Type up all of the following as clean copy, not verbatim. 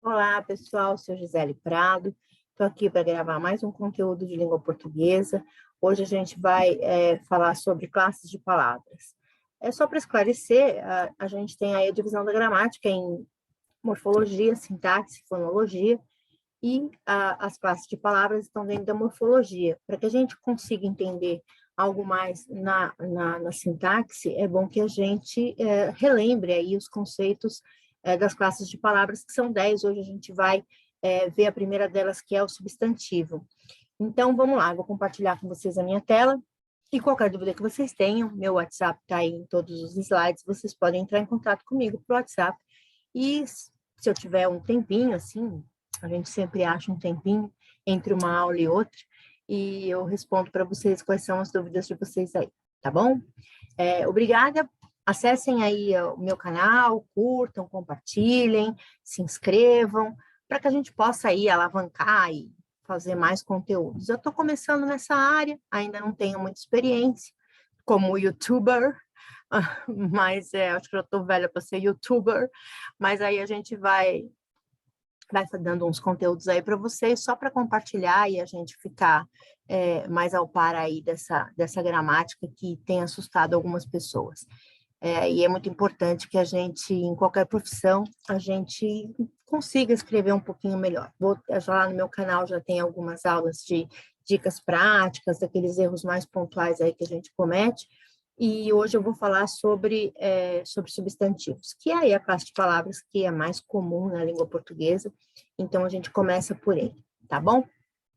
Olá, pessoal, sou Gisele Prado, estou aqui para gravar mais um conteúdo de língua portuguesa. Hoje a gente vai falar sobre classes de palavras. É só para esclarecer, a gente tem aí a divisão da gramática em morfologia, sintaxe, fonologia, e as classes de palavras estão dentro da morfologia. Para que a gente consiga entender algo mais na sintaxe, é bom que a gente relembre aí os conceitos das classes de palavras, que são 10. Hoje a gente vai ver a primeira delas, que é o substantivo. Então, vamos lá, vou compartilhar com vocês a minha tela, e qualquer dúvida que vocês tenham, meu WhatsApp está aí em todos os slides, vocês podem entrar em contato comigo pelo WhatsApp, e se eu tiver um tempinho, assim, a gente sempre acha um tempinho entre uma aula e outra, e eu respondo para vocês quais são as dúvidas de vocês aí, tá bom? Obrigada, acessem aí o meu canal, curtam, compartilhem, se inscrevam, para que a gente possa aí alavancar e fazer mais conteúdos. Eu estou começando nessa área, ainda não tenho muita experiência como youtuber, mas acho que já estou velha para ser youtuber, mas aí a gente vai dando uns conteúdos aí para vocês, só para compartilhar e a gente ficar mais ao par aí dessa gramática que tem assustado algumas pessoas. E é muito importante que a gente, em qualquer profissão, a gente consiga escrever um pouquinho melhor. Já lá no meu canal já tem algumas aulas de dicas práticas, daqueles erros mais pontuais aí que a gente comete, e hoje eu vou falar sobre substantivos, que é aí a classe de palavras que é mais comum na língua portuguesa, então a gente começa por ele, tá bom?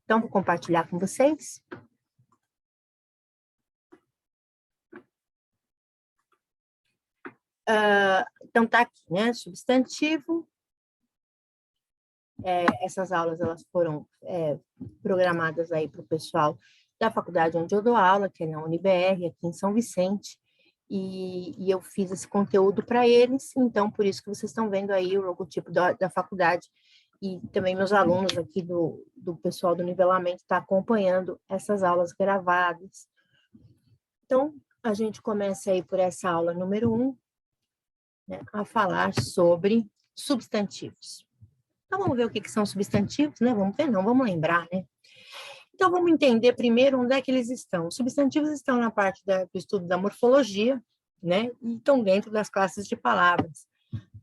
Então, vou compartilhar com vocês. Então, tá aqui, né? Substantivo. Essas aulas, elas foram programadas aí para o pessoal da faculdade onde eu dou aula, que é na UniBR, aqui em São Vicente, e eu fiz esse conteúdo para eles, então, por isso que vocês estão vendo aí o logotipo da faculdade, e também meus alunos aqui do pessoal do nivelamento estão acompanhando essas aulas gravadas. Então, a gente começa aí por essa aula número 1, né, a falar sobre substantivos. Então, vamos ver o que são substantivos, né? Vamos ver, não, vamos lembrar, né? Então, vamos entender primeiro onde é que eles estão. Os substantivos estão na parte do estudo da morfologia, né? E estão dentro das classes de palavras.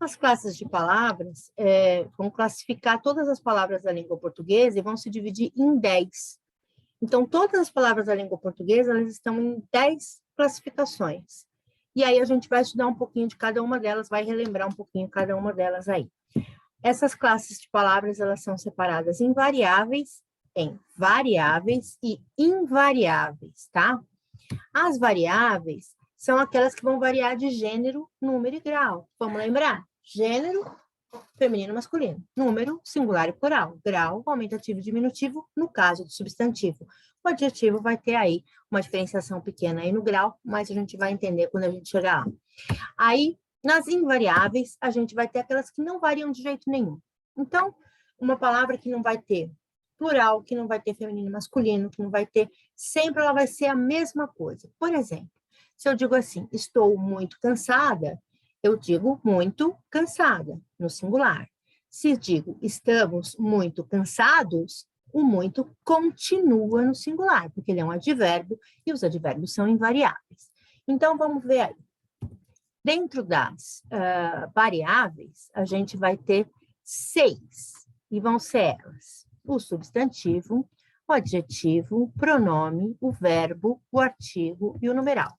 As classes de palavras vão classificar todas as palavras da língua portuguesa e vão se dividir em 10. Então, todas as palavras da língua portuguesa, elas estão em 10 classificações. E aí a gente vai estudar um pouquinho de cada uma delas, vai relembrar um pouquinho cada uma delas aí. Essas classes de palavras, elas são separadas em variáveis e invariáveis, tá? As variáveis são aquelas que vão variar de gênero, número e grau. Vamos lembrar? Gênero, feminino, masculino. Número, singular e plural. Grau, aumentativo e diminutivo, no caso do substantivo. O adjetivo vai ter aí uma diferenciação pequena aí no grau, mas a gente vai entender quando a gente chegar lá. Aí, nas invariáveis, a gente vai ter aquelas que não variam de jeito nenhum. Então, uma palavra que não vai ter plural, que não vai ter feminino e masculino, que não vai ter, sempre ela vai ser a mesma coisa. Por exemplo, se eu digo assim, estou muito cansada, eu digo muito cansada, no singular. Se digo estamos muito cansados, o muito continua no singular, porque ele é um advérbio e os advérbios são invariáveis. Então, vamos ver aí. Dentro das variáveis, a gente vai ter 6, e vão ser elas: o substantivo, o adjetivo, o pronome, o verbo, o artigo e o numeral.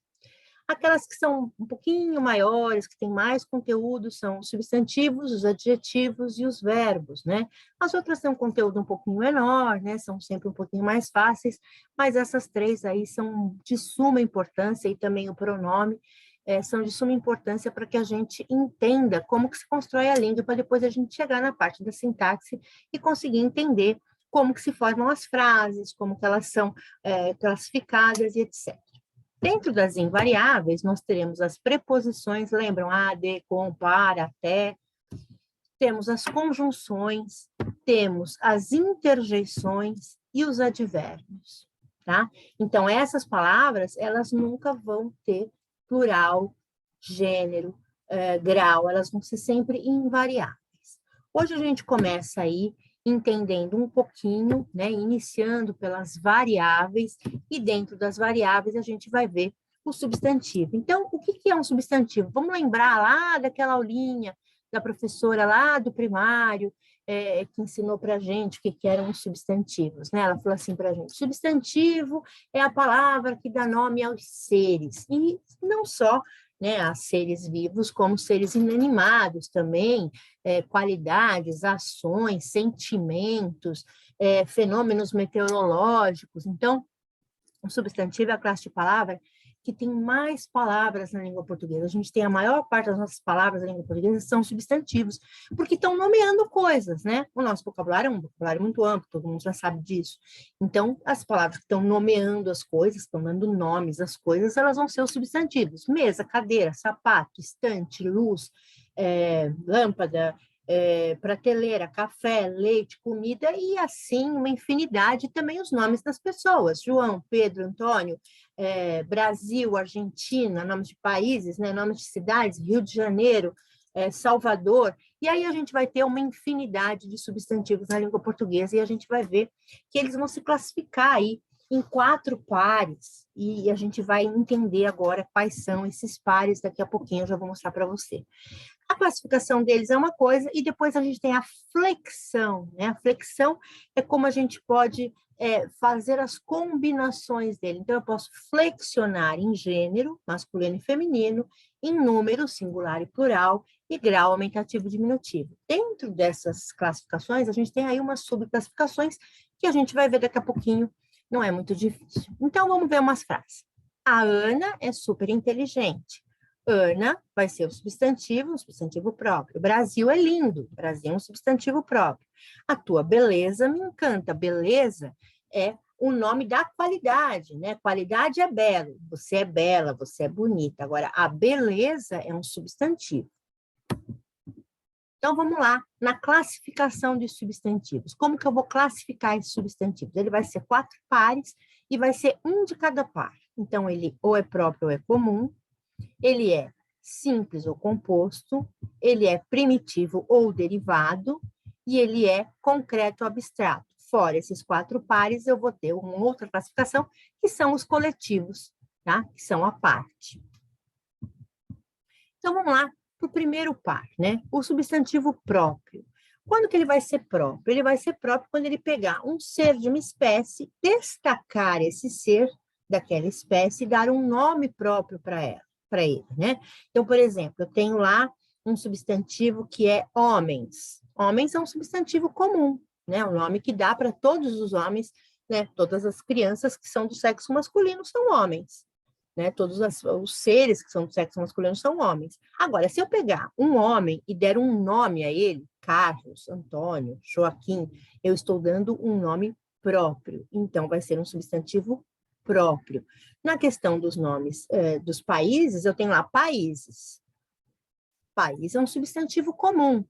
Aquelas que são um pouquinho maiores, que têm mais conteúdo, são os substantivos, os adjetivos e os verbos, né? As outras têm um conteúdo um pouquinho menor, né? São sempre um pouquinho mais fáceis, mas essas 3 aí são de suma importância, e também o pronome, são de suma importância para que a gente entenda como que se constrói a língua, para depois a gente chegar na parte da sintaxe e conseguir entender como que se formam as frases, como que elas são classificadas e etc. Dentro das invariáveis, nós teremos as preposições, lembram? A, de, com, para, até. Temos as conjunções, temos as interjeições e os advérbios, tá? Então, essas palavras, elas nunca vão ter plural, gênero, grau, elas vão ser sempre invariáveis. Hoje a gente começa aí entendendo um pouquinho, né, iniciando pelas variáveis, e dentro das variáveis a gente vai ver o substantivo. Então, o que é um substantivo? Vamos lembrar lá daquela aulinha da professora lá do primário, que ensinou para a gente o que eram os substantivos, né? Ela falou assim para a gente: substantivo é a palavra que dá nome aos seres, e não só, né, a seres vivos, como seres inanimados também, qualidades, ações, sentimentos, fenômenos meteorológicos. Então, o substantivo é a classe de palavra que tem mais palavras na língua portuguesa. A gente tem a maior parte das nossas palavras na língua portuguesa são substantivos, porque estão nomeando coisas, né? O nosso vocabulário é um vocabulário muito amplo, todo mundo já sabe disso. Então, as palavras que estão nomeando as coisas, estão dando nomes às coisas, elas vão ser os substantivos. Mesa, cadeira, sapato, estante, luz, lâmpada, prateleira, café, leite, comida, e assim uma infinidade, também os nomes das pessoas: João, Pedro, Antônio, Brasil, Argentina, nomes de países, né, nomes de cidades, Rio de Janeiro, Salvador, e aí a gente vai ter uma infinidade de substantivos na língua portuguesa, e a gente vai ver que eles vão se classificar aí em 4 pares, e a gente vai entender agora quais são esses pares, daqui a pouquinho eu já vou mostrar para você. A classificação deles é uma coisa, e depois a gente tem a flexão, né? A flexão é como a gente pode fazer as combinações dele. Então, eu posso flexionar em gênero, masculino e feminino, em número, singular e plural, e grau aumentativo e diminutivo. Dentro dessas classificações, a gente tem aí umas subclassificações que a gente vai ver daqui a pouquinho, não é muito difícil. Então, vamos ver umas frases. A Ana é super inteligente. Ana vai ser o substantivo, um substantivo próprio. Brasil é lindo, Brasil é um substantivo próprio. A tua beleza me encanta. Beleza é o nome da qualidade, né? Qualidade é belo, você é bela, você é bonita. Agora, a beleza é um substantivo. Então, vamos lá, na classificação de substantivos. Como que eu vou classificar esses substantivos? Ele vai ser 4 pares e vai ser um de cada par. Então, ele ou é próprio ou é comum, ele é simples ou composto, ele é primitivo ou derivado, e ele é concreto ou abstrato. Fora esses 4 pares, eu vou ter uma outra classificação, que são os coletivos, tá? Que são a parte. Então, vamos lá para o primeiro par, né? O substantivo próprio. Quando que ele vai ser próprio? Ele vai ser próprio quando ele pegar um ser de uma espécie, destacar esse ser daquela espécie e dar um nome próprio para ele, né? Então, por exemplo, eu tenho lá um substantivo que é homens. Homens é um substantivo comum, né? Um nome que dá para todos os homens, né? Todas as crianças que são do sexo masculino são homens, né? Todos os seres que são do sexo masculino são homens. Agora, se eu pegar um homem e der um nome a ele, Carlos, Antônio, Joaquim, eu estou dando um nome próprio. Então, vai ser um substantivo próprio. Na questão dos nomes dos países, eu tenho lá países. País é um substantivo comum.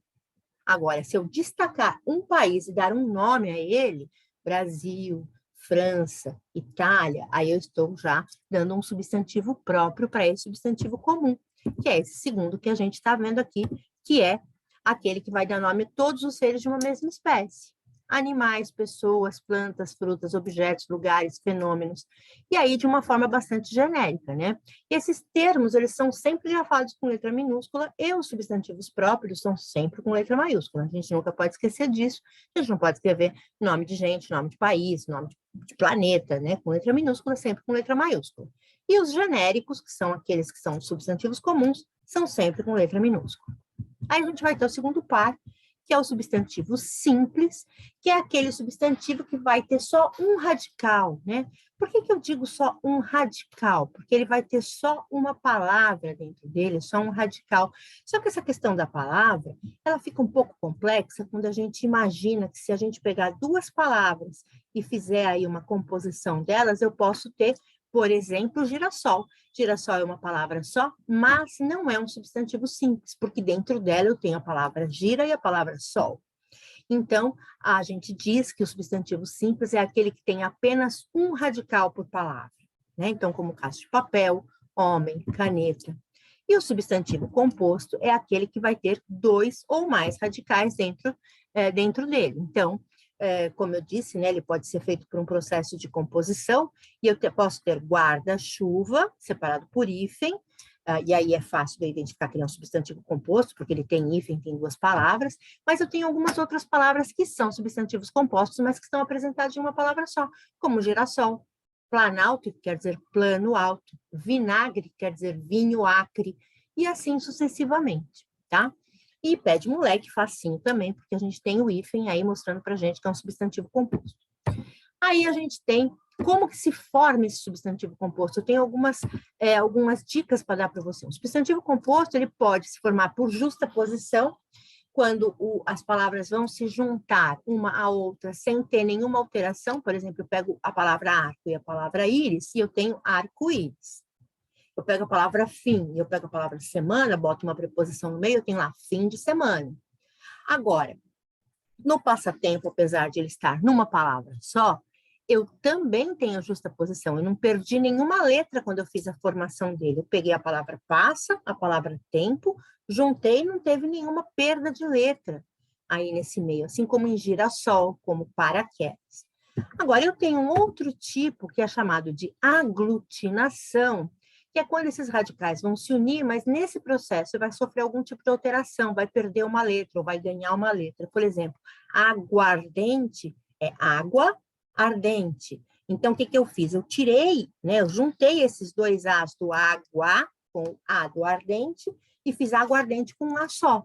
Agora, se eu destacar um país e dar um nome a ele, Brasil, França, Itália, aí eu estou já dando um substantivo próprio para esse substantivo comum, que é esse segundo que a gente está vendo aqui, que é aquele que vai dar nome a todos os seres de uma mesma espécie. Animais, pessoas, plantas, frutas, objetos, lugares, fenômenos. E aí, de uma forma bastante genérica, né? E esses termos, eles são sempre gravados com letra minúscula, e os substantivos próprios são sempre com letra maiúscula. A gente nunca pode esquecer disso. A gente não pode escrever nome de gente, nome de país, nome de planeta, né? Com letra minúscula, sempre com letra maiúscula. E os genéricos, que são aqueles que são substantivos comuns, são sempre com letra minúscula. Aí a gente vai ter o segundo par, que é o substantivo simples, que é aquele substantivo que vai ter só um radical, né? Por que eu digo só um radical? Porque ele vai ter só uma palavra dentro dele, só um radical. Só que essa questão da palavra, ela fica um pouco complexa quando a gente imagina que se a gente pegar 2 palavras e fizer aí uma composição delas, eu posso ter, por exemplo, girassol. Girassol é uma palavra só, mas não é um substantivo simples, porque dentro dela eu tenho a palavra gira e a palavra sol. Então, a gente diz que o substantivo simples é aquele que tem apenas um radical por palavra, né? Então, como caso de papel, homem, caneta. E o substantivo composto é aquele que vai ter 2 ou mais radicais dentro dele. Então, como eu disse, né, ele pode ser feito por um processo de composição, e eu posso ter guarda-chuva, separado por hífen, e aí é fácil de identificar que ele é um substantivo composto, porque ele tem hífen, tem 2 palavras, mas eu tenho algumas outras palavras que são substantivos compostos, mas que estão apresentados em uma palavra só, como girassol, planalto, que quer dizer plano alto, vinagre, que quer dizer vinho acre, e assim sucessivamente, tá? E pé de moleque, facinho também, porque a gente tem o hífen aí mostrando para a gente que é um substantivo composto. Aí a gente tem como que se forma esse substantivo composto. Eu tenho algumas dicas para dar para você. Um substantivo composto, ele pode se formar por justaposição, quando as palavras vão se juntar uma à outra sem ter nenhuma alteração. Por exemplo, eu pego a palavra arco e a palavra íris, e eu tenho arco-íris. Eu pego a palavra fim, e eu pego a palavra semana, boto uma preposição no meio, eu tenho lá fim de semana. Agora, no passatempo, apesar de ele estar numa palavra só, eu também tenho justaposição. Eu não perdi nenhuma letra quando eu fiz a formação dele. Eu peguei a palavra passa, a palavra tempo, juntei e não teve nenhuma perda de letra aí nesse meio, assim como em girassol, como paraquedas. Agora, eu tenho um outro tipo que é chamado de aglutinação, que é quando esses radicais vão se unir, mas nesse processo vai sofrer algum tipo de alteração, vai perder uma letra ou vai ganhar uma letra. Por exemplo, aguardente é água ardente. Então, o que eu fiz? Eu tirei, né, eu juntei esses 2 As do água com o A do ardente e fiz aguardente com um A só.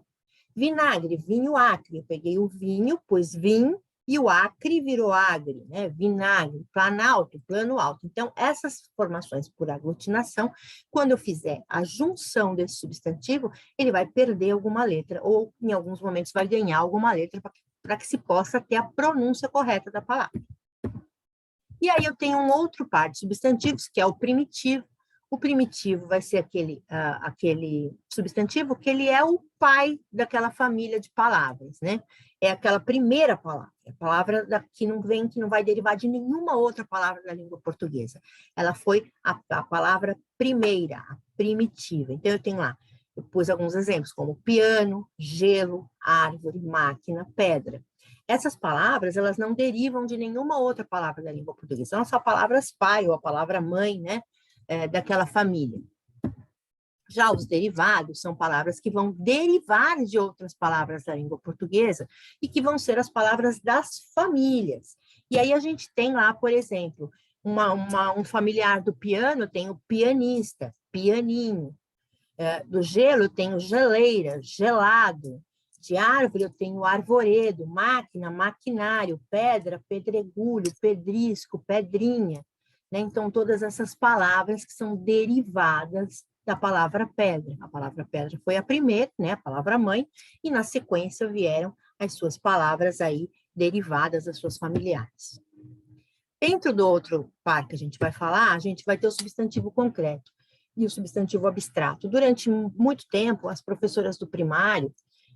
Vinagre, vinho acre. Eu peguei o vinho, pus vinho, e o acre virou agre, né? Vinagre, planalto, plano alto. Então, essas formações por aglutinação, quando eu fizer a junção desse substantivo, ele vai perder alguma letra, ou em alguns momentos vai ganhar alguma letra para que se possa ter a pronúncia correta da palavra. E aí eu tenho um outro par de substantivos, que é o primitivo. O primitivo vai ser aquele substantivo que ele é o pai daquela família de palavras, né? É aquela primeira palavra, a palavra que não vai derivar de nenhuma outra palavra da língua portuguesa. Ela foi a palavra primeira, a primitiva. Então, eu tenho lá, eu pus alguns exemplos, como piano, gelo, árvore, máquina, pedra. Essas palavras, elas não derivam de nenhuma outra palavra da língua portuguesa. São só palavras pai ou a palavra mãe, né? Daquela família. Já os derivados são palavras que vão derivar de outras palavras da língua portuguesa e que vão ser as palavras das famílias. E aí a gente tem lá, por exemplo, um familiar do piano, tem o pianista, pianinho. Do gelo, eu tenho geleira, gelado. De árvore, eu tenho arvoredo, máquina, maquinário, pedra, pedregulho, pedrisco, pedrinha. Né? Então, todas essas palavras que são derivadas da palavra pedra. A palavra pedra foi a primeira, né? A palavra mãe, e na sequência vieram as suas palavras aí derivadas, as suas familiares. Dentro do outro par que a gente vai falar, a gente vai ter o substantivo concreto e o substantivo abstrato. Durante muito tempo, as professoras do primário,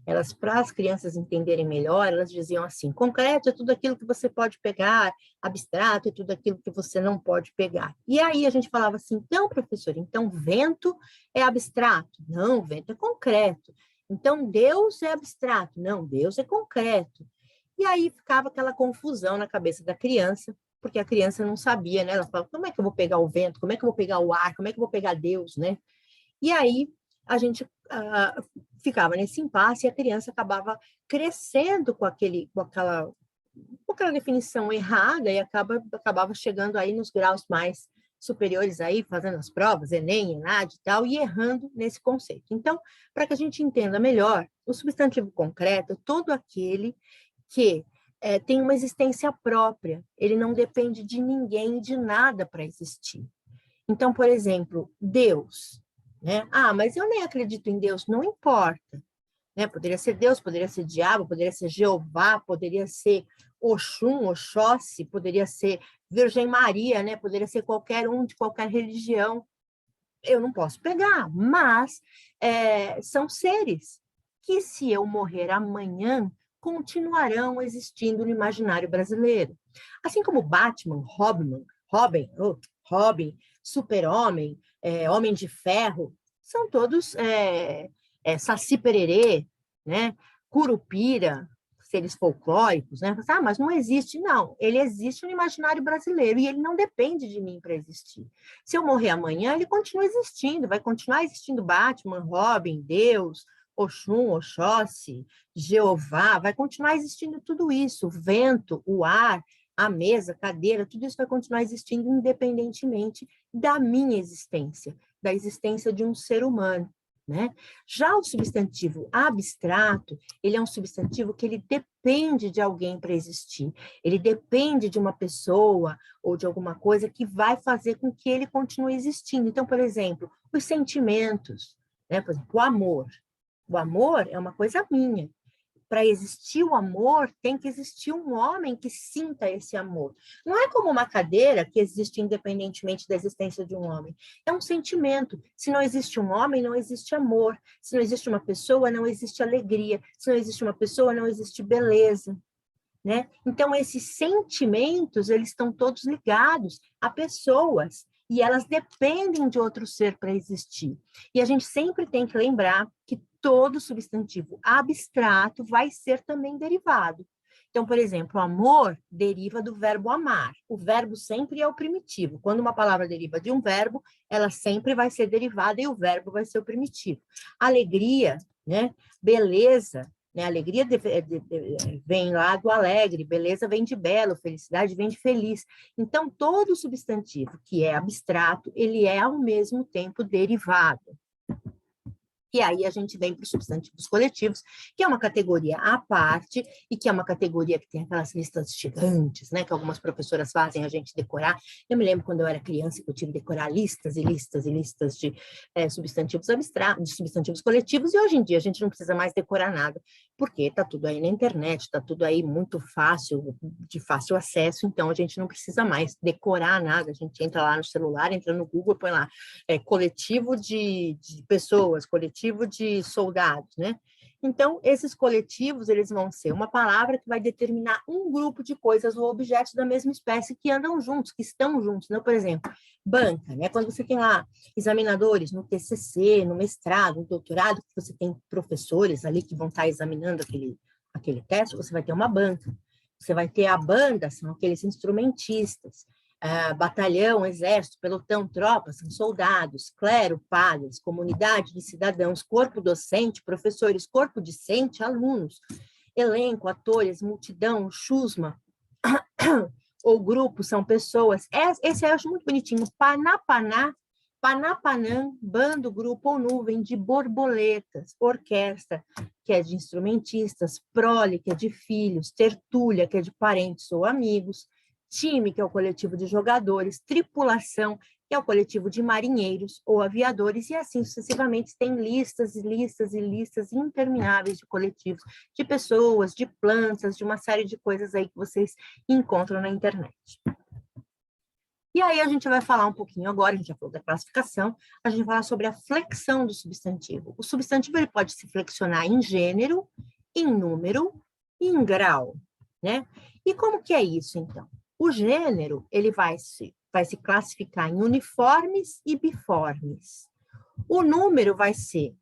elas, para as crianças entenderem melhor, elas diziam assim: concreto é tudo aquilo que você pode pegar, abstrato é tudo aquilo que você não pode pegar. E aí a gente falava assim: então, professor, então vento é abstrato? Não, vento é concreto. Então, Deus é abstrato? Não, Deus é concreto. E aí ficava aquela confusão na cabeça da criança, porque a criança não sabia, né? Ela falava: como é que eu vou pegar o vento? Como é que eu vou pegar o ar? Como é que eu vou pegar Deus, né? E aí a gente ficava nesse impasse e a criança acabava crescendo com aquela definição errada e acabava chegando aí nos graus mais superiores aí, fazendo as provas, Enem, ENAD e tal, e errando nesse conceito. Então, para que a gente entenda melhor, o substantivo concreto é todo aquele que tem uma existência própria, ele não depende de ninguém, de nada para existir. Então, por exemplo, Deus, né? Ah, mas eu nem acredito em Deus, não importa, né? Poderia ser Deus, poderia ser diabo, poderia ser Jeová, poderia ser Oxum, Oxóssi, poderia ser Virgem Maria, né? Poderia ser qualquer um de qualquer religião. Eu não posso pegar, mas são seres que, se eu morrer amanhã, continuarão existindo no imaginário brasileiro. Assim como Batman, Robin, Super-Homem, Homem de Ferro, são todos saci pererê, né? Curupira, seres folclóricos, né? Ah, mas não existe. Não, ele existe no imaginário brasileiro e ele não depende de mim para existir. Se eu morrer amanhã, ele continua existindo, vai continuar existindo Batman, Robin, Deus, Oxum, Oxóssi, Jeová, vai continuar existindo tudo isso, o vento, o ar, a mesa, a cadeira, tudo isso vai continuar existindo independentemente da minha existência, da existência de um ser humano, né? Já o substantivo abstrato, ele é um substantivo que ele depende de alguém para existir, ele depende de uma pessoa ou de alguma coisa que vai fazer com que ele continue existindo. Então, por exemplo, os sentimentos, né? Por exemplo, o amor. O amor é uma coisa minha. Para existir o amor, tem que existir um homem que sinta esse amor. Não é como uma cadeira que existe independentemente da existência de um homem. É um sentimento. Se não existe um homem, não existe amor. Se não existe uma pessoa, não existe alegria. Se não existe uma pessoa, não existe beleza. Né? Então, esses sentimentos, eles estão todos ligados a pessoas e elas dependem de outro ser para existir. E a gente sempre tem que lembrar que todo substantivo abstrato vai ser também derivado. Então, por exemplo, amor deriva do verbo amar. O verbo sempre é o primitivo. Quando uma palavra deriva de um verbo, ela sempre vai ser derivada e o verbo vai ser o primitivo. Alegria, né? Beleza, né? Alegria vem lá do alegre, beleza vem de belo, felicidade vem de feliz. Então, todo substantivo que é abstrato, ele é ao mesmo tempo derivado. E aí a gente vem para os substantivos coletivos, que é uma categoria à parte, e que é uma categoria que tem aquelas listas gigantes, né, que algumas professoras fazem a gente decorar. Eu me lembro quando eu era criança que eu tive que decorar listas e listas e listas de substantivos abstratos, de substantivos coletivos, e hoje em dia a gente não precisa mais decorar nada, porque está tudo aí na internet, está tudo aí muito fácil, de fácil acesso, então a gente não precisa mais decorar nada, a gente entra lá no celular, entra no Google, põe lá coletivo de pessoas, coletivo de soldados, né? Então, esses coletivos, eles vão ser uma palavra que vai determinar um grupo de coisas ou objetos da mesma espécie que andam juntos, que estão juntos, né? Por exemplo, banca, né? Quando você tem lá examinadores no TCC, no mestrado, no doutorado, que você tem professores ali que vão estar examinando aquele teste, você vai ter uma banca. Você vai ter a banda, são aqueles instrumentistas. Batalhão, exército, pelotão, tropa, são soldados, clero, padres, comunidade de cidadãos, corpo docente, professores, corpo discente, alunos, elenco, atores, multidão, chusma, ou grupo, são pessoas. Esse eu acho muito bonitinho, panapaná, panapanã, bando, grupo ou nuvem de borboletas, orquestra, que é de instrumentistas, prole, que é de filhos, tertúlia, que é de parentes ou amigos, time, que é o coletivo de jogadores, tripulação, que é o coletivo de marinheiros ou aviadores, e assim sucessivamente tem listas e listas e listas intermináveis de coletivos, de pessoas, de plantas, de uma série de coisas aí que vocês encontram na internet. E aí a gente vai falar um pouquinho agora, a gente já falou da classificação, a gente vai falar sobre a flexão do substantivo. O substantivo ele pode se flexionar em gênero, em número e em grau, né? E como que é isso, então? O gênero, ele vai se classificar em uniformes e biformes. O número vai ser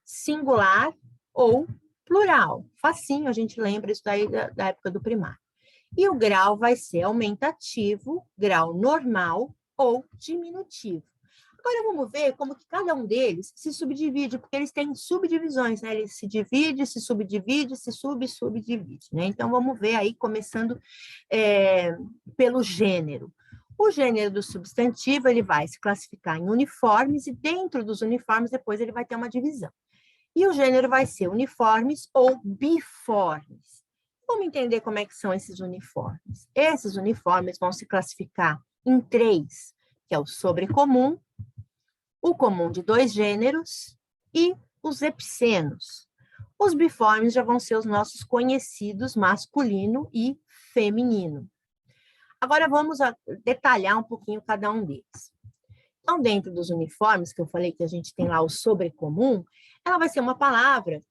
singular ou plural. Facinho, a gente lembra isso daí da época do primário. E o grau vai ser aumentativo, grau normal ou diminutivo. Agora vamos ver como que cada um deles se subdivide, porque eles têm subdivisões, né? Ele se divide, se subdivide, se subdivide, né? Então vamos ver aí, começando pelo gênero. O gênero do substantivo, ele vai se classificar em uniformes e dentro dos uniformes depois ele vai ter uma divisão. E o gênero vai ser uniformes ou biformes. Vamos entender como é que são esses uniformes. Esses uniformes vão se classificar em 3, que é o sobrecomum, o comum de 2 gêneros e os epicenos. Os biformes já vão ser os nossos conhecidos masculino e feminino. Agora vamos detalhar um pouquinho cada um deles. Então, dentro dos uniformes, que eu falei que a gente tem lá o sobrecomum, ela vai ser uma palavra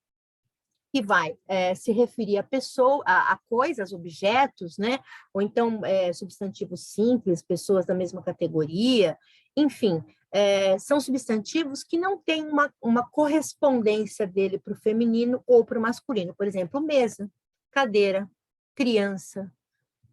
que vai se referir a pessoa, a coisas, objetos, né? Ou então substantivos simples, pessoas da mesma categoria, enfim, são substantivos que não têm uma correspondência dele para o feminino ou para o masculino. Por exemplo, mesa, cadeira, criança,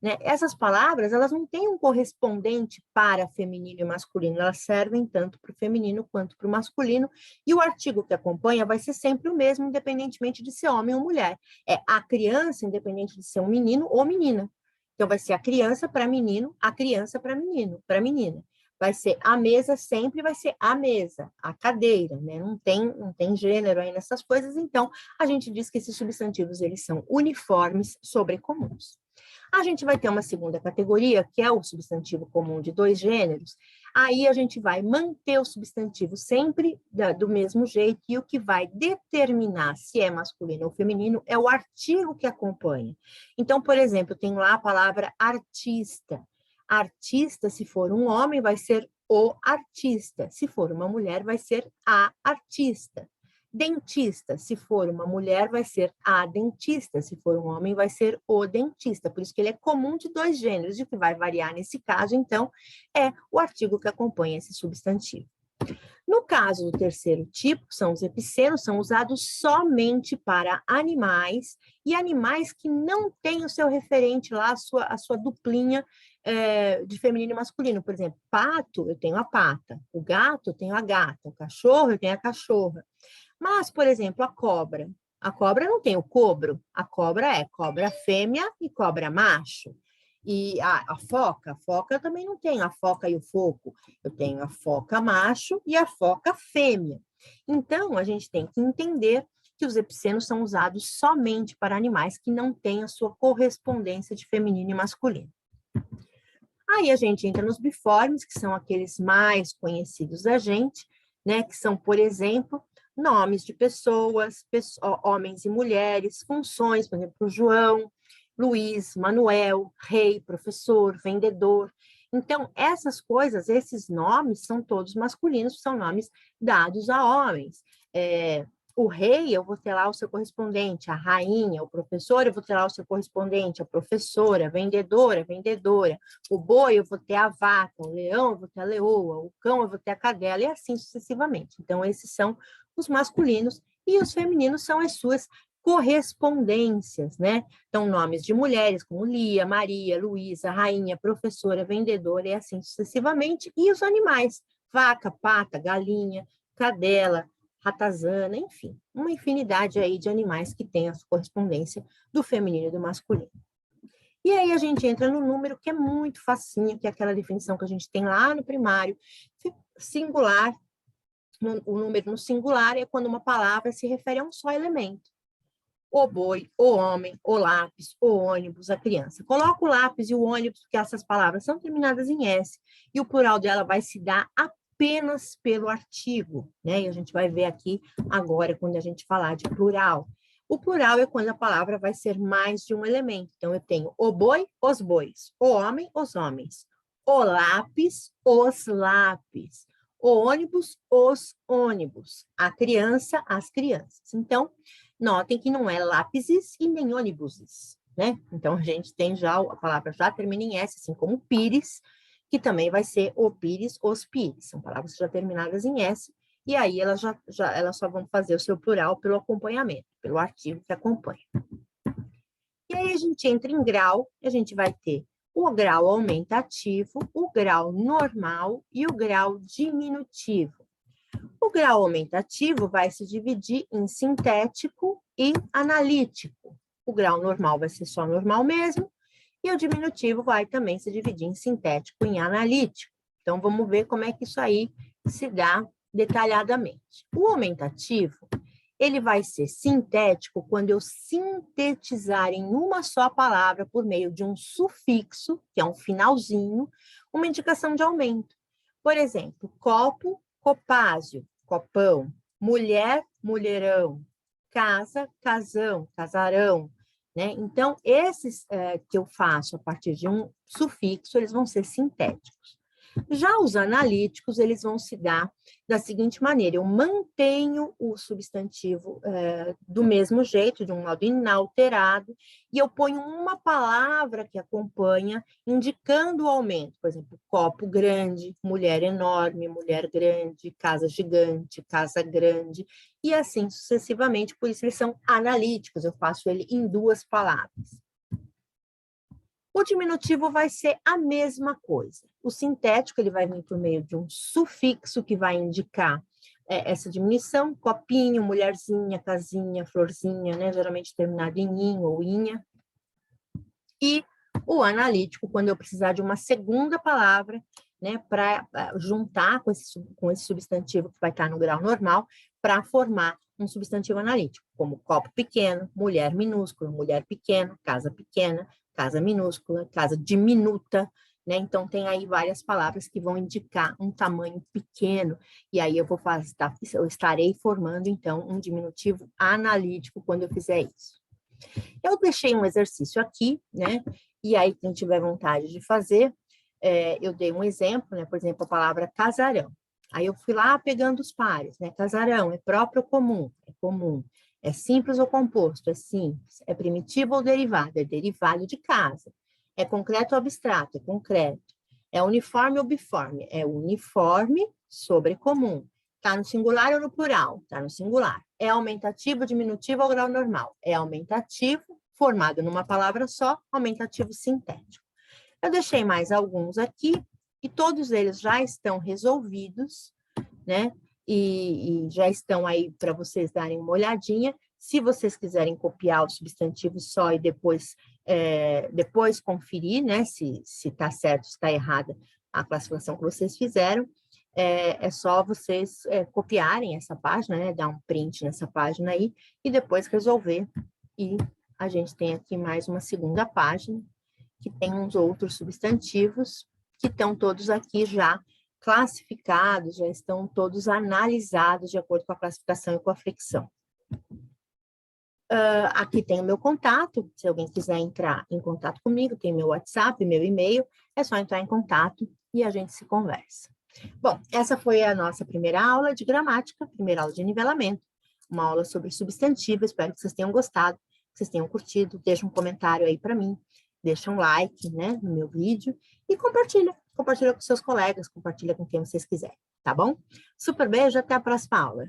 né? Essas palavras, elas não têm um correspondente para feminino e masculino, elas servem tanto para o feminino quanto para o masculino, e o artigo que acompanha vai ser sempre o mesmo, independentemente de ser homem ou mulher. É a criança, independente de ser um menino ou menina. Então, vai ser a criança para menino, a criança para menino, para menina. Vai ser a mesa, sempre vai ser a mesa, a cadeira, né? Não tem gênero aí nessas coisas, então a gente diz que esses substantivos, eles são uniformes, sobrecomuns. A gente vai ter uma segunda categoria, que é o substantivo comum de dois gêneros. Aí a gente vai manter o substantivo sempre do mesmo jeito, e o que vai determinar se é masculino ou feminino é o artigo que acompanha. Então, por exemplo, tem lá a palavra artista. Artista, se for um homem, vai ser o artista. Se for uma mulher, vai ser a artista. Dentista, se for uma mulher, vai ser a dentista. Se for um homem, vai ser o dentista. Por isso que ele é comum de dois gêneros. E o que vai variar nesse caso, então, é o artigo que acompanha esse substantivo. No caso do terceiro tipo, que são os epicenos, são usados somente para animais, e animais que não têm o seu referente lá, a sua duplinha de feminino e masculino. Por exemplo, pato, eu tenho a pata. O gato, eu tenho a gata. O cachorro, eu tenho a cachorra. Mas, por exemplo, a cobra não tem o cobro, a cobra é cobra fêmea e cobra macho. E a foca eu também não tenho a foca e o foco, eu tenho a foca macho e a foca fêmea. Então, a gente tem que entender que os epicenos são usados somente para animais que não têm a sua correspondência de feminino e masculino. Aí a gente entra nos biformes, que são aqueles mais conhecidos da gente, né, que são, por exemplo, nomes de pessoas, homens e mulheres, funções, por exemplo, João, Luiz, Manuel, rei, professor, vendedor. Então, essas coisas, esses nomes são todos masculinos, são nomes dados a homens. O rei, eu vou ter lá o seu correspondente, a rainha, o professor, eu vou ter lá o seu correspondente, a professora, vendedora, vendedora. O boi, eu vou ter a vaca, o leão, eu vou ter a leoa, o cão, eu vou ter a cadela, e assim sucessivamente. Então, esses são os masculinos, e os femininos são as suas correspondências, né? Então, nomes de mulheres como Lia, Maria, Luísa, rainha, professora, vendedora, e assim sucessivamente. E os animais, vaca, pata, galinha, cadela, ratazana, enfim, uma infinidade aí de animais que têm a sua correspondência do feminino e do masculino. E aí a gente entra no número, que é muito facinho, que é aquela definição que a gente tem lá no primário, singular. O número no singular é quando uma palavra se refere a um só elemento. O boi, o homem, o lápis, o ônibus, a criança. Coloca o lápis e o ônibus, porque essas palavras são terminadas em S, e o plural dela vai se dar apenas pelo artigo, né? E a gente vai ver aqui agora, quando a gente falar de plural. O plural é quando a palavra vai ser mais de um elemento. Então, eu tenho o boi, os bois, o homem, os homens, o lápis, os lápis, o ônibus, os ônibus, a criança, as crianças. Então, notem que não é lápises e nem ônibuses, né? Então, a gente tem já, a palavra já termina em S, assim como pires, que também vai ser o pires, os pires. São palavras já terminadas em S, e aí elas só vão fazer o seu plural pelo acompanhamento, pelo artigo que acompanha. E aí a gente entra em grau, e a gente vai ter o grau aumentativo, o grau normal e o grau diminutivo. O grau aumentativo vai se dividir em sintético e analítico. O grau normal vai ser só normal mesmo, e o diminutivo vai também se dividir em sintético e em analítico. Então, vamos ver como é que isso aí se dá detalhadamente. O aumentativo, ele vai ser sintético quando eu sintetizar em uma só palavra por meio de um sufixo, que é um finalzinho, uma indicação de aumento. Por exemplo, copo, copázio, copão, mulher, mulherão, casa, casão, casarão, né? Então, esses que eu faço a partir de um sufixo, eles vão ser sintéticos. Já os analíticos, eles vão se dar da seguinte maneira: eu mantenho o substantivo do mesmo jeito, de um modo inalterado, e eu ponho uma palavra que acompanha, indicando o aumento. Por exemplo, copo grande, mulher enorme, mulher grande, casa gigante, casa grande, e assim sucessivamente. Por isso eles são analíticos, eu faço ele em duas palavras. O diminutivo vai ser a mesma coisa. O sintético ele vai vir por meio de um sufixo que vai indicar essa diminuição, copinho, mulherzinha, casinha, florzinha, né? Geralmente terminado em in ou inha. E o analítico, quando eu precisar de uma segunda palavra, né, para juntar com esse substantivo que vai estar no grau normal, para formar um substantivo analítico, como copo pequeno, mulher minúscula, mulher pequena, casa minúscula, casa diminuta, né? Então, tem aí várias palavras que vão indicar um tamanho pequeno, e aí eu estarei formando, então, um diminutivo analítico quando eu fizer isso. Eu deixei um exercício aqui, né? E aí, quem tiver vontade de fazer, eu dei um exemplo, né? Por exemplo, a palavra casarão. Aí eu fui lá pegando os pares, né? Casarão é próprio ou comum? É comum. É simples ou composto? É simples. É primitivo ou derivado? É derivado de casa. É concreto ou abstrato? É concreto. É uniforme ou biforme? É uniforme sobre comum. Está no singular ou no plural? Está no singular. É aumentativo, diminutivo ou grau normal? É aumentativo, formado numa palavra só, aumentativo sintético. Eu deixei mais alguns aqui, e todos eles já estão resolvidos, né? E já estão aí para vocês darem uma olhadinha. Se vocês quiserem copiar o substantivo só e depois conferir, né? Se está certo, se está errada a classificação que vocês fizeram, é só vocês copiarem essa página, né? Dar um print nessa página aí e depois resolver. E a gente tem aqui mais uma segunda página, que tem uns outros substantivos que estão todos aqui já classificados, já estão todos analisados de acordo com a classificação e com a flexão. Aqui tem o meu contato, se alguém quiser entrar em contato comigo, tem meu WhatsApp, meu e-mail, é só entrar em contato e a gente se conversa. Bom, essa foi a nossa primeira aula de gramática, primeira aula de nivelamento, uma aula sobre substantivo, espero que vocês tenham gostado, que vocês tenham curtido, deixa um comentário aí para mim, deixa um like, né, no meu vídeo e compartilha com seus colegas, compartilha com quem vocês quiserem, tá bom? Super beijo, até a próxima aula.